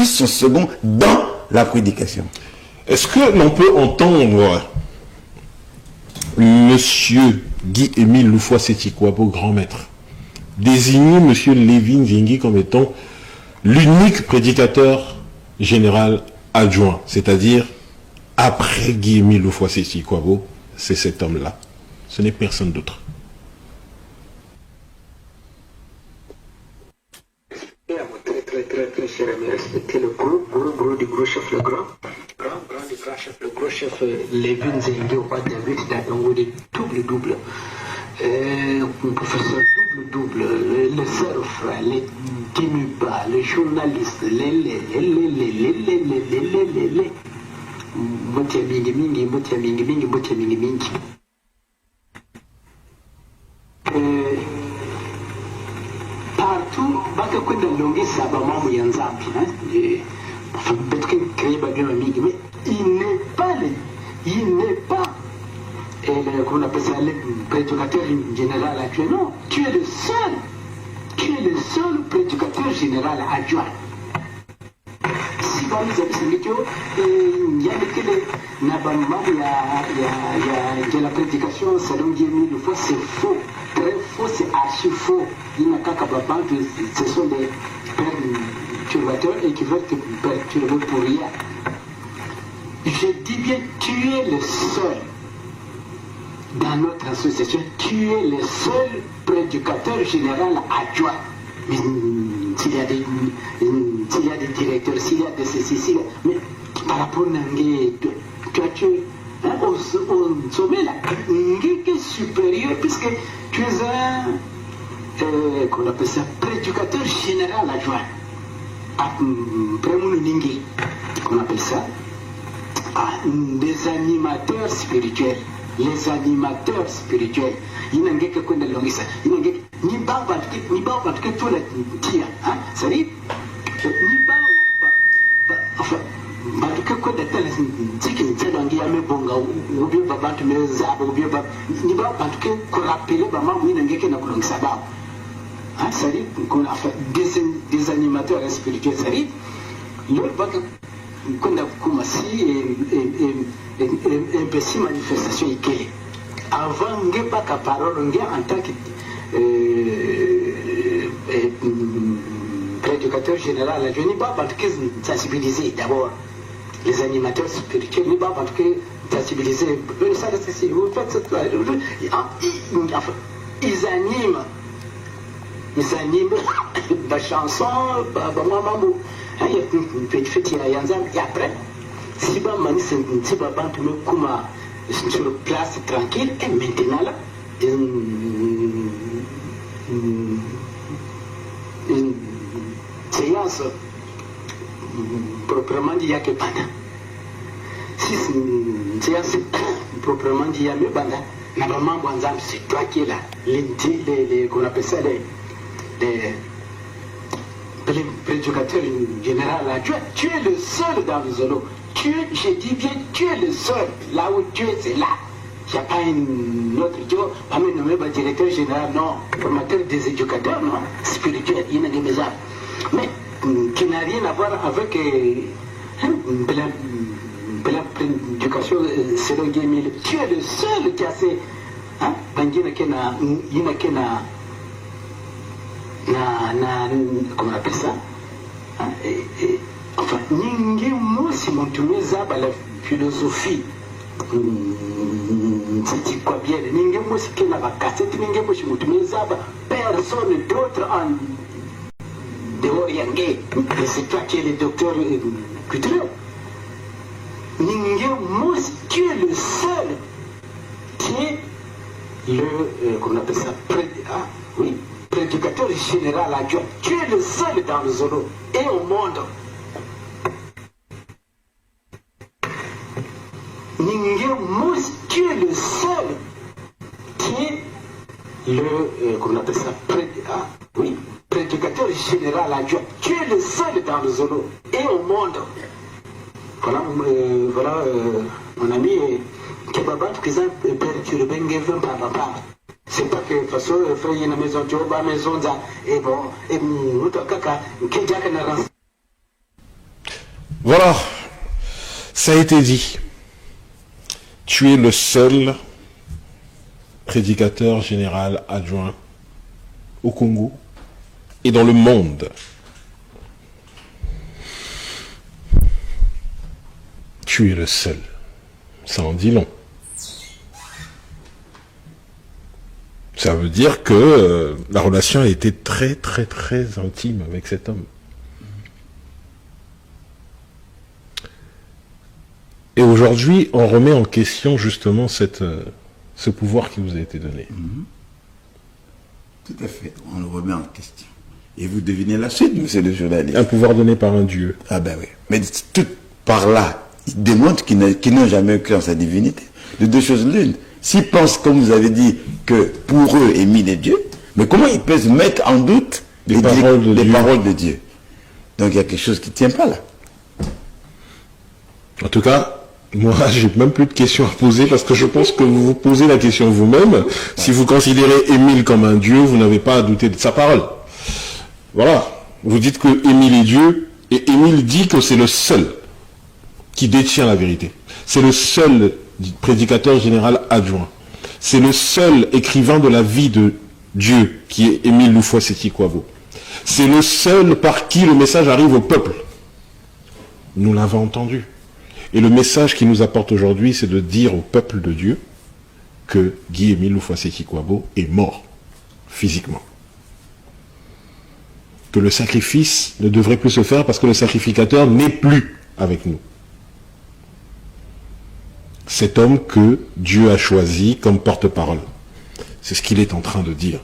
suce son second dans la prédication. Est-ce que l'on peut entendre Monsieur Guy-Émile Loufoua-Seti-Kouabo, grand maître, désigner Monsieur Lévy Nzingi comme étant l'unique prédicateur général adjoint, c'est-à-dire après Guy-Émile Loufoua-Seti-Kouabo, c'est cet homme-là. Ce n'est personne d'autre. Très cher ami, respecter le gros du gros chef, le grand du grand chef, le gros chef Lévy Nzingi au roi David Dadongo de double. Professeur double, le surf, les Tinuba, les journalistes, les Motia mingi. Partout, baka kwenda longi saba mambo ya nzambi, mais il n'est pas comment on appelle ça, le prédicateur général adjoint. Non, tu es le seul prédicateur général adjoint. Si vous il y a la prédication, selon Guy-Émile Loufoua, c'est faux, très faux, c'est archi faux. Il n'y a qu'à ce sont des perturbateurs et qui veulent te perturber pour rien. Je dis bien, tu es le seul. Dans notre association, tu es le seul prédicateur général adjoint. S'il y a des directeurs, s'il y a de ceci, mais par rapport à Nangé, tu es au sommet là, Nangé qui est supérieur, puisque tu es un, qu'on appelle ça, prédicateur général adjoint. Prémoun Nangé, qu'on appelle ça, des animateurs spirituels. Les animateurs spirituels, il n'y a que qu'on a l'ongé ça, il n'y a ni pas que tout le tir, hein, ça dit, ni pas, enfin, que qu'on a tel, c'est qu'il y a dans Guillaume Bonga, ou bien Babat, mais Zab, ou bien Bab, ni pas que qu'on rappelle, maman, oui, n'a que n'a pas ça va, hein, ça dit, qu'on a fait des animateurs spirituels, ça dit, l'autre va qu'on a commencé un petit manifestation ici. Avant, on n'a pas de parole, on en tant que prédicateur général, je n'ai pas de sensibiliser d'abord les animateurs spirituels, je n'ai pas de sensibiliser. Vous faites cette ils animent la chanson, maman. Il y a une petite fête et après, si vous avez sur place tranquille, et maintenant là, une séance proprement dit, il y a que pendant. Si c'est une séance proprement dit, il y a mieux pendant, normalement, c'est toi qui es là, qu'on appelle ça les prédicateurs général adjoint, tu es le seul dans le zolo. Je dis bien, tu es le seul. Là où tu es, c'est là. Il n'y a pas un autre jour, pas même nommé directeur général, non. Formateur des éducateurs, non. Spirituel, il y en a des maisons. Mais qui n'a rien à voir avec la prédication selon Guy-Émile. Tu es le seul qui a ces. Comment on appelle ça, enfin, moi si mon tournée à la philosophie, c'est quoi bien, moi si qu'elle a cassette, moi si mon tournée personne d'autre en dehors Yangé, c'est toi qui es le docteur culturel. Moi si tu es le seul qui est le, comment on appelle ça, oui, prédicateur général adjoint. Tu es le seul dans le zolo et au monde. Tu es le seul qui est le, comment on appelle ça, oui, prédicateur général adjoint. Tu es le seul dans le zolo et au monde. Voilà, mon ami, Kebabat, présent, perturbé, par. C'est pas que de toute façon, il y a une maison, tu vois, maison, et bon, et nous, caca, qui est déjà Voilà, ça a été dit. Tu es le seul prédicateur général adjoint au Congo et dans le monde. Tu es le seul. Ça en dit long. Ça veut dire que la relation a été très, très, très intime avec cet homme. Et aujourd'hui, on remet en question justement ce pouvoir qui vous a été donné. Tout à fait, on le remet en question. Et vous devinez la suite, monsieur le journaliste. Un pouvoir donné par un Dieu. Ah ben oui. Mais tout par là, ils démontrent qu'ils n'ont jamais cru en sa divinité. De deux choses l'une. S'ils pensent, comme vous avez dit, que pour eux, Émile est Dieu, mais comment ils peuvent mettre en doute les paroles de Dieu? Donc il y a quelque chose qui ne tient pas là. En tout cas, moi, j'ai même plus de questions à poser parce que je pense que vous vous posez la question vous-même. Si vous considérez Émile comme un Dieu, vous n'avez pas à douter de sa parole. Voilà. Vous dites que Émile est Dieu et Émile dit que c'est le seul qui détient la vérité. C'est le seul prédicateur général adjoint. C'est le seul écrivain de la vie de Dieu qui est Émile Loufoua-Seti-Kouabo. C'est le seul par qui le message arrive au peuple. Nous l'avons entendu. Et le message qu'il nous apporte aujourd'hui, c'est de dire au peuple de Dieu que Guy-Émile Loufoua-Seti-Kouabo est mort, physiquement. Que le sacrifice ne devrait plus se faire parce que le sacrificateur n'est plus avec nous. Cet homme que Dieu a choisi comme porte-parole. C'est ce qu'il est en train de dire.